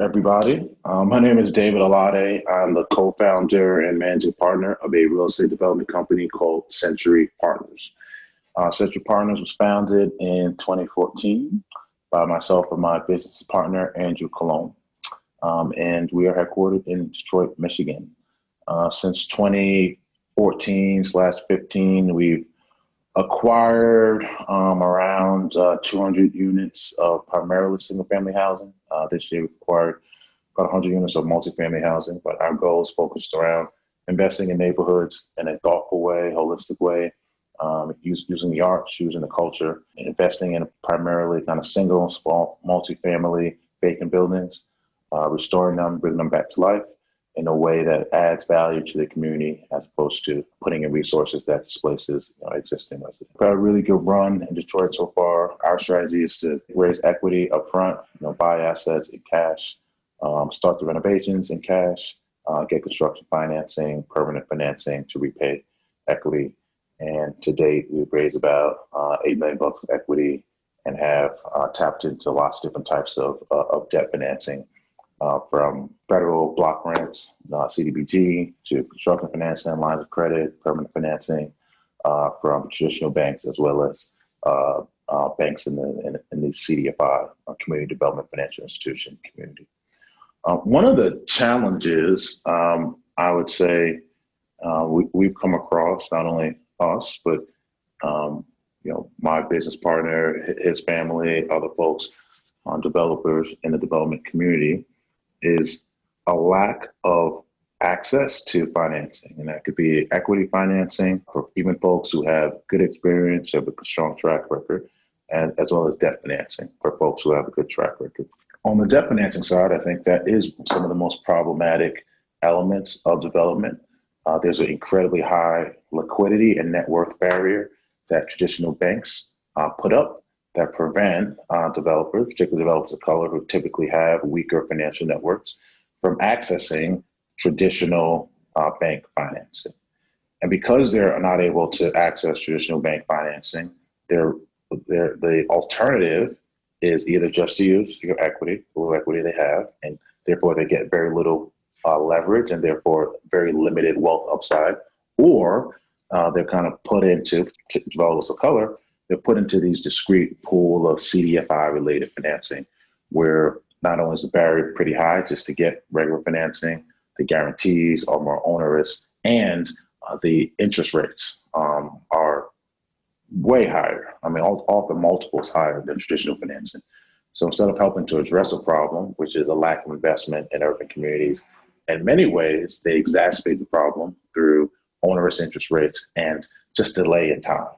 everybody. My name is David Alade. I'm the co-founder and managing partner of a real estate development company called Century Partners. Century Partners was founded in 2014 by myself and my business partner, Andrew Cologne. And we are headquartered in Detroit, Michigan. Since 2014/15, we've acquired around 200 units of primarily single-family housing. This year, we acquired about 100 units of multifamily housing, but our goal is focused around investing in neighborhoods in a thoughtful way, holistic way, using the arts, using the culture, and investing in primarily kind of single, small, multifamily vacant buildings, restoring them, bringing them back to life in a way that adds value to the community as opposed to putting in resources that displaces existing residents. Got a really good run in Detroit so far. Our strategy is to raise equity up front, buy assets in cash, start the renovations in cash, get construction financing, permanent financing to repay equity. And to date, we've raised about $8 million of equity and have tapped into lots of different types of debt financing. From federal block grants, CDBG, to construction financing, lines of credit, permanent financing, from traditional banks as well as banks in the CDFI, Community Development Financial Institution community. One of the challenges I would say we've come across, not only us, but my business partner, his family, other folks, developers in the development community, is a lack of access to financing. And that could be equity financing for even folks who have good experience, have a strong track record, and as well as debt financing for folks who have a good track record. On the debt financing side, I think that is some of the most problematic elements of development. There's an incredibly high liquidity and net worth barrier that traditional banks put up that prevent developers, particularly developers of color who typically have weaker financial networks, from accessing traditional bank financing. And because they're not able to access traditional bank financing, the alternative is either just to use your equity, the little equity they have, and therefore they get very little leverage and therefore very limited wealth upside, or they're kind of put into, developers of color, they're put into these discrete pool of CDFI related financing, where not only is the barrier pretty high just to get regular financing, the guarantees are more onerous, and the interest rates are way higher. I mean, often multiples higher than traditional financing. So instead of helping to address a problem, which is a lack of investment in urban communities, in many ways, they exacerbate the problem through onerous interest rates and just delay in time.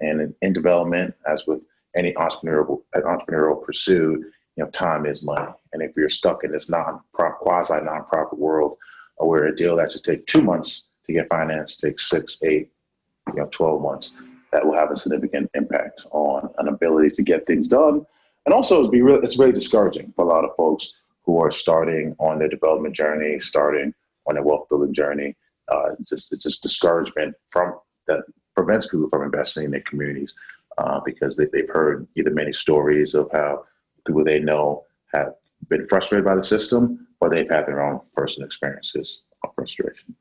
And in development, as with any entrepreneurial pursuit, time is money. And if you're stuck in this quasi nonprofit world, where a deal that should take 2 months to get financed takes 6, 8, 12 months, that will have a significant impact on an ability to get things done. And also, it's very discouraging for a lot of folks who are starting on their development journey, starting on their wealth building journey. It's just discouragement from that prevents people from investing in their communities because they've heard either many stories of how people they know have been frustrated by the system, or they've had their own personal experiences of frustration.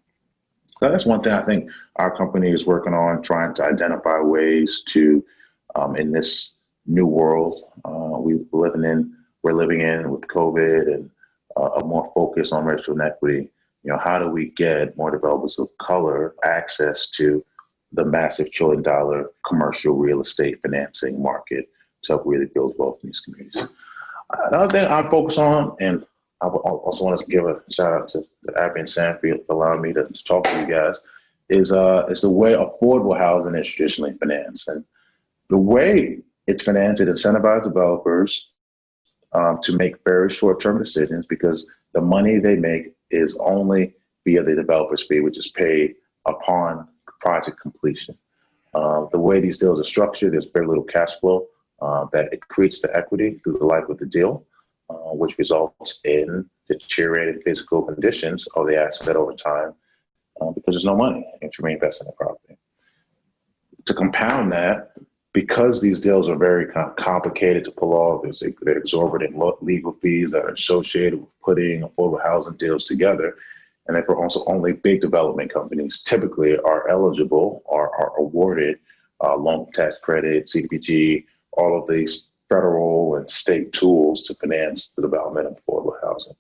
So that's one thing I think our company is working on, trying to identify ways to, in this new world we're living in with COVID and a more focus on racial inequity. How do we get more developers of color access to the massive $1 trillion commercial real estate financing market to help really build wealth in these communities? Another thing I focus on, and I also want to give a shout out to Abby and Sam for allowing me to talk to you guys, is the way affordable housing is traditionally financed. And the way it's financed, it incentivizes developers to make very short-term decisions, because the money they make is only via the developer's fee, which is paid upon project completion. The way these deals are structured, there's very little cash flow that it creates the equity through the life of the deal, which results in deteriorated physical conditions of the asset over time because there's no money to reinvest in the property. To compound that, because these deals are very complicated to pull off, there's the exorbitant legal fees that are associated with putting affordable housing deals together. And therefore, also only big development companies typically are eligible or are awarded loan tax credit, CDBG, all of these federal and state tools to finance the development of affordable housing.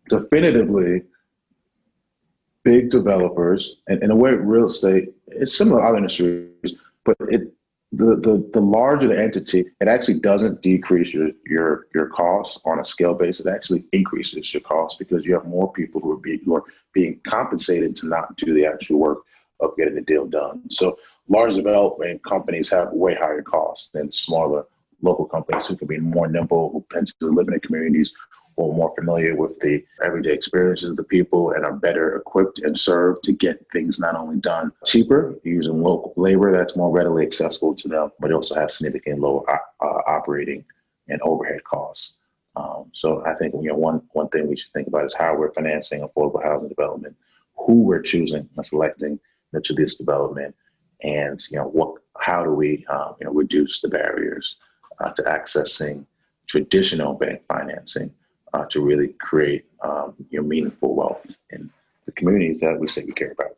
Definitively, big developers, and in a way, real estate, it's similar to other industries, but the larger the entity, it actually doesn't decrease your costs on a scale basis. It actually increases your costs because you have more people who are being compensated to not do the actual work of getting the deal done. So large development companies have way higher costs than smaller local companies who can be more nimble, who tend to live in the communities, or more familiar with the everyday experiences of the people and are better equipped and served to get things not only done cheaper, using local labor that's more readily accessible to them, but also have significant lower operating and overhead costs. So I think one thing we should think about is how we're financing affordable housing development, who we're choosing and selecting to this development, and how do we reduce the barriers to accessing traditional bank financing to really create meaningful wealth in the communities that we say we care about.